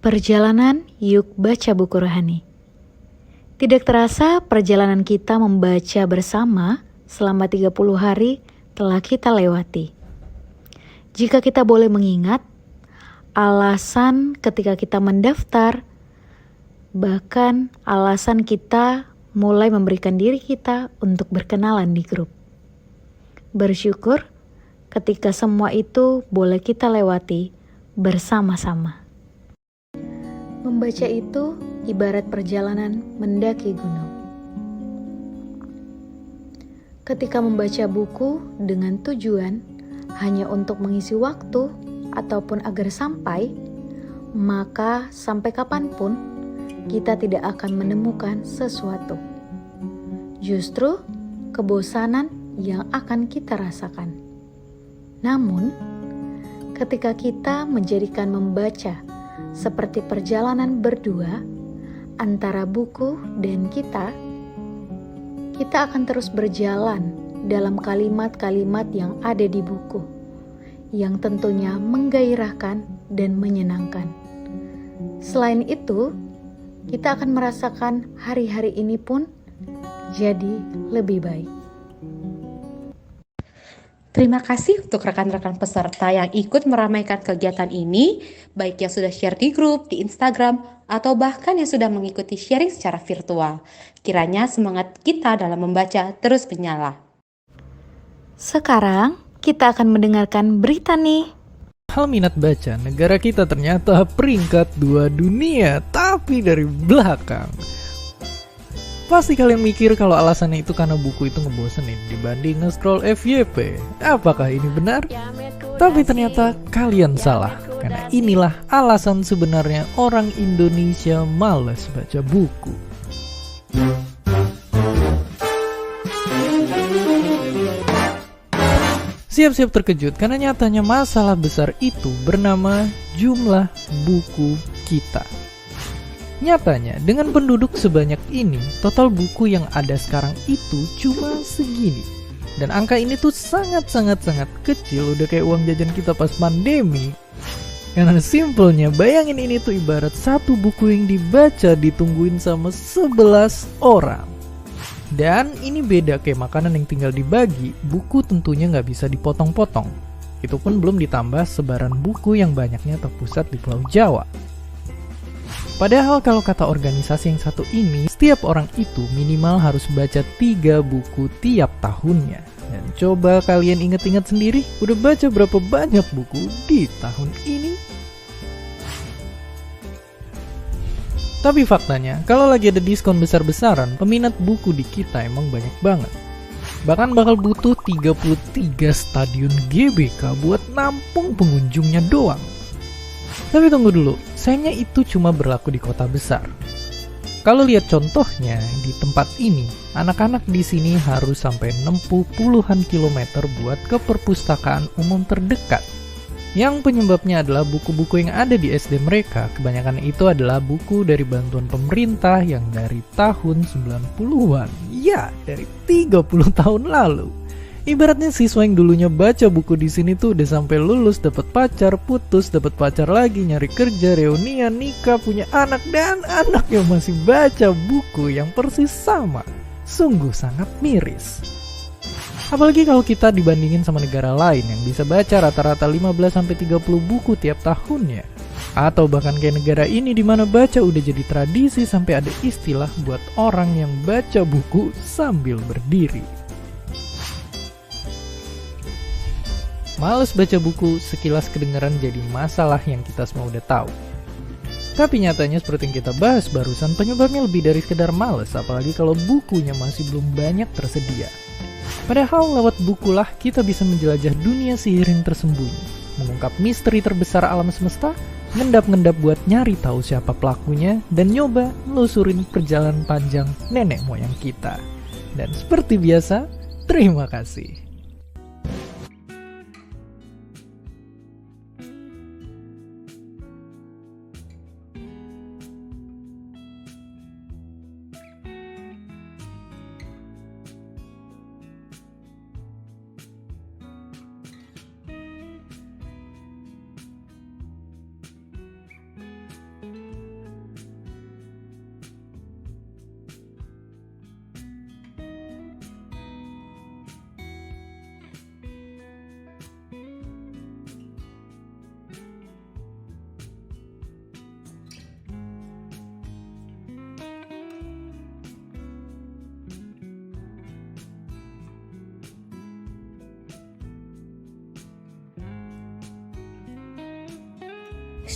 Perjalanan Yuk Baca Buku Rohani. Tidak terasa perjalanan kita membaca bersama selama 30 hari telah kita lewati. Jika kita boleh mengingat, alasan ketika kita mendaftar, bahkan alasan kita mulai memberikan diri kita untuk berkenalan di grup. Bersyukur ketika semua itu boleh kita lewati bersama-sama. Membaca itu ibarat perjalanan mendaki gunung. Ketika membaca buku dengan tujuan hanya untuk mengisi waktu ataupun agar sampai, maka sampai kapanpun kita tidak akan menemukan sesuatu. Justru kebosanan yang akan kita rasakan. Namun, ketika kita menjadikan membaca seperti perjalanan berdua antara buku dan kita akan terus berjalan dalam kalimat-kalimat yang ada di buku, yang tentunya menggairahkan dan menyenangkan. Selain itu, kita akan merasakan hari-hari ini pun jadi lebih baik. Terima kasih untuk rekan-rekan peserta yang ikut meramaikan kegiatan ini, baik yang sudah share di grup, di Instagram, atau bahkan yang sudah mengikuti sharing secara virtual. Kiranya semangat kita dalam membaca terus menyala. Sekarang kita akan mendengarkan berita nih. Hal minat baca, negara kita ternyata peringkat 2 dunia, tapi dari belakang. Pasti kalian mikir kalau alasannya itu karena buku itu ngebosenin dibanding nge-scroll FYP. Apakah ini benar? Tapi ternyata kalian salah. Karena inilah alasan sebenarnya orang Indonesia malas baca buku. Siap-siap terkejut karena nyatanya masalah besar itu bernama jumlah buku kita. Nyatanya, dengan penduduk sebanyak ini, total buku yang ada sekarang itu cuma segini. Dan angka ini tuh sangat kecil, udah kayak uang jajan kita pas pandemi. Karena simpelnya, bayangin ini tuh ibarat satu buku yang dibaca ditungguin sama 11 orang. Dan ini beda kayak makanan yang tinggal dibagi, buku tentunya nggak bisa dipotong-potong. Itu pun belum ditambah sebaran buku yang banyaknya terpusat di Pulau Jawa. Padahal kalau kata organisasi yang satu ini, setiap orang itu minimal harus baca 3 buku tiap tahunnya. Dan coba kalian ingat-ingat sendiri, udah baca berapa banyak buku di tahun ini? Tapi faktanya, kalau lagi ada diskon besar-besaran, peminat buku di kita emang banyak banget. Bahkan bakal butuh 33 stadion GBK buat nampung pengunjungnya doang. Tapi tunggu dulu, sayangnya itu cuma berlaku di kota besar. Kalau lihat contohnya di tempat ini, anak-anak di sini harus sampai 60 puluhan kilometer buat ke perpustakaan umum terdekat. Yang penyebabnya adalah buku-buku yang ada di SD mereka, kebanyakan itu adalah buku dari bantuan pemerintah yang dari tahun 90-an. Ya, dari 30 tahun lalu. Ibaratnya siswa yang dulunya baca buku di sini tuh udah sampai lulus, dapat pacar, putus, dapat pacar lagi, nyari kerja, reunian, nikah, punya anak, dan anaknya masih baca buku yang persis sama. Sungguh sangat miris. Apalagi kalau kita dibandingin sama negara lain yang bisa baca rata-rata 15-30 buku tiap tahunnya. Atau bahkan kayak negara ini di mana baca udah jadi tradisi sampai ada istilah buat orang yang baca buku sambil berdiri. Males baca buku sekilas kedengaran jadi masalah yang kita semua udah tahu. Tapi nyatanya seperti yang kita bahas barusan, penyebabnya lebih dari sekedar males, apalagi kalau bukunya masih belum banyak tersedia. Padahal lewat bukulah kita bisa menjelajah dunia sihir yang tersembunyi, mengungkap misteri terbesar alam semesta, ngendap-ngendap buat nyari tahu siapa pelakunya, dan nyoba nelusurin perjalanan panjang nenek moyang kita. Dan seperti biasa, terima kasih.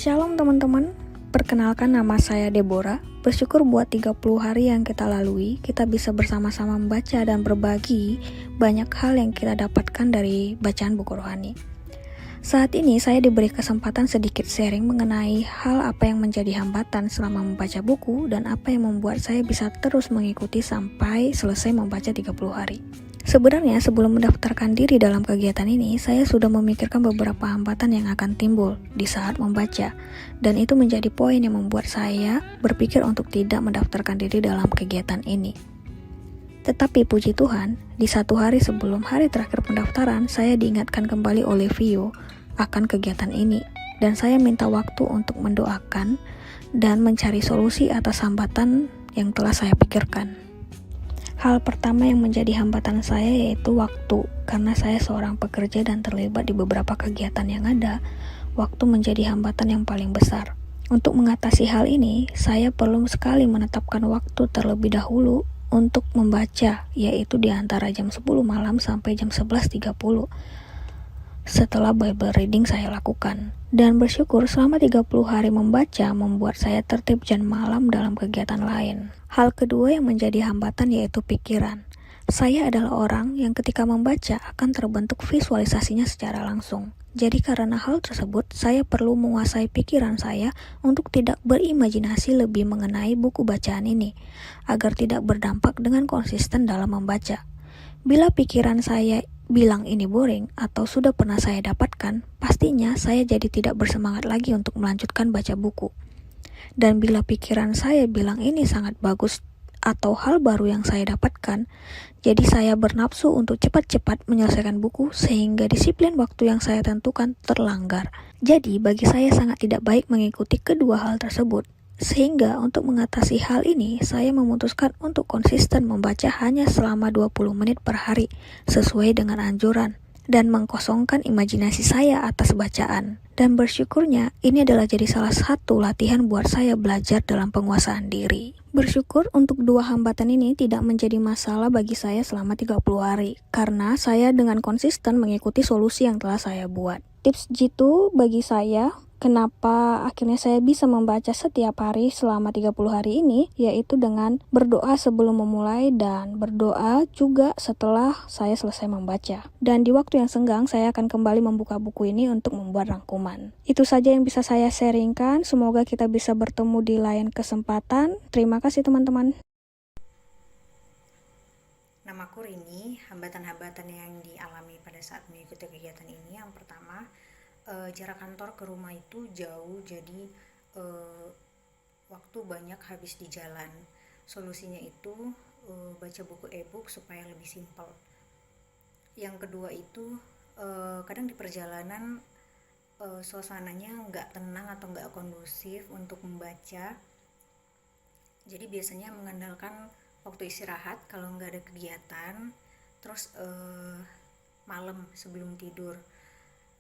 Shalom teman-teman, perkenalkan nama saya Deborah. Bersyukur buat 30 hari yang kita lalui, kita bisa bersama-sama membaca dan berbagi banyak hal yang kita dapatkan dari bacaan buku rohani. Saat ini saya diberi kesempatan sedikit sharing mengenai hal apa yang menjadi hambatan selama membaca buku dan apa yang membuat saya bisa terus mengikuti sampai selesai membaca 30 hari. Sebenarnya sebelum mendaftarkan diri dalam kegiatan ini, saya sudah memikirkan beberapa hambatan yang akan timbul di saat membaca, dan itu menjadi poin yang membuat saya berpikir untuk tidak mendaftarkan diri dalam kegiatan ini. Tetapi puji Tuhan, di 1 hari sebelum hari terakhir pendaftaran, saya diingatkan kembali oleh Vio akan kegiatan ini, dan saya minta waktu untuk mendoakan dan mencari solusi atas hambatan yang telah saya pikirkan. Hal pertama yang menjadi hambatan saya yaitu waktu, karena saya seorang pekerja dan terlibat di beberapa kegiatan yang ada, waktu menjadi hambatan yang paling besar. Untuk mengatasi hal ini, saya perlu sekali menetapkan waktu terlebih dahulu untuk membaca, yaitu di antara jam 10 malam sampai jam 11.30 setelah Bible reading saya lakukan. Dan bersyukur selama 30 hari membaca membuat saya tertib jam malam dalam kegiatan lain. Hal kedua yang menjadi hambatan yaitu pikiran. Saya adalah orang yang ketika membaca akan terbentuk visualisasinya secara langsung. Jadi karena hal tersebut, saya perlu menguasai pikiran saya untuk tidak berimajinasi lebih mengenai buku bacaan ini, agar tidak berdampak dengan konsisten dalam membaca. Bila pikiran saya bilang ini boring atau sudah pernah saya dapatkan, pastinya saya jadi tidak bersemangat lagi untuk melanjutkan baca buku. Dan bila pikiran saya bilang ini sangat bagus atau hal baru yang saya dapatkan, jadi saya bernafsu untuk cepat-cepat menyelesaikan buku sehingga disiplin waktu yang saya tentukan terlanggar. Jadi bagi saya sangat tidak baik mengikuti kedua hal tersebut. Sehingga untuk mengatasi hal ini, saya memutuskan untuk konsisten membaca hanya selama 20 menit per hari sesuai dengan anjuran dan mengkosongkan imajinasi saya atas bacaan. Dan bersyukurnya, ini adalah jadi salah satu latihan buat saya belajar dalam penguasaan diri. Bersyukur untuk dua hambatan ini tidak menjadi masalah bagi saya selama 30 hari, karena saya dengan konsisten mengikuti solusi yang telah saya buat. Tips jitu bagi saya, kenapa akhirnya saya bisa membaca setiap hari selama 30 hari ini, yaitu dengan berdoa sebelum memulai dan berdoa juga setelah saya selesai membaca. Dan di waktu yang senggang, saya akan kembali membuka buku ini untuk membuat rangkuman. Itu saja yang bisa saya sharingkan, semoga kita bisa bertemu di lain kesempatan. Terima kasih teman-teman. Namaku Rini. Hambatan-hambatan yang dialami pada saat mengikuti kegiatan ini, yang pertama, jarak kantor ke rumah itu jauh, jadi waktu banyak habis di jalan. Solusinya itu baca buku e-book supaya lebih simpel. Yang kedua itu kadang di perjalanan suasananya nggak tenang atau nggak kondusif untuk membaca, jadi biasanya mengandalkan waktu istirahat kalau nggak ada kegiatan, terus malam sebelum tidur.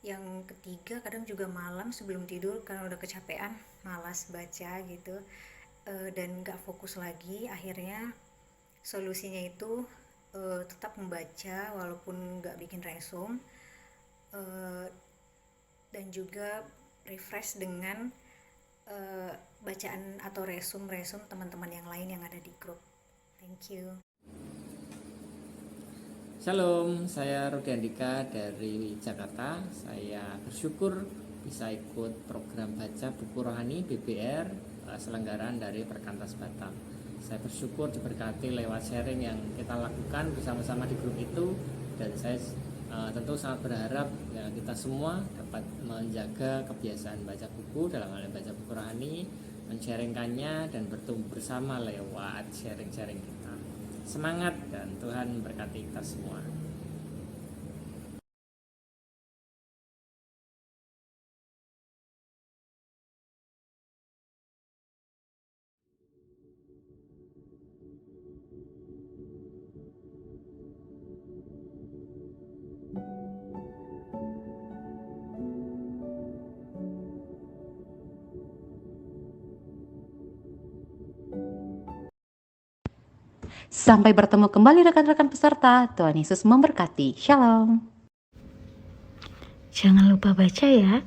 Yang ketiga, kadang juga malam sebelum tidur karena udah kecapean, malas baca gitu, dan gak fokus lagi. Akhirnya solusinya itu tetap membaca walaupun gak bikin resume, dan juga refresh dengan bacaan atau resume teman-teman yang lain yang ada di grup. Thank you. Shalom, saya Rudi Andika dari Jakarta. Saya bersyukur bisa ikut program baca buku rohani BBR selenggaran dari Perkantas Batam. Saya bersyukur diberkati lewat sharing yang kita lakukan bersama-sama di grup itu, dan saya tentu sangat berharap ya, kita semua dapat menjaga kebiasaan baca buku dalam hal baca buku rohani, men-sharingkannya dan bertumbuh bersama lewat sharing-sharing kita. Semangat dan Tuhan memberkati kita semua. Sampai bertemu kembali rekan-rekan peserta. Tuhan Yesus memberkati. Shalom. Jangan lupa baca ya.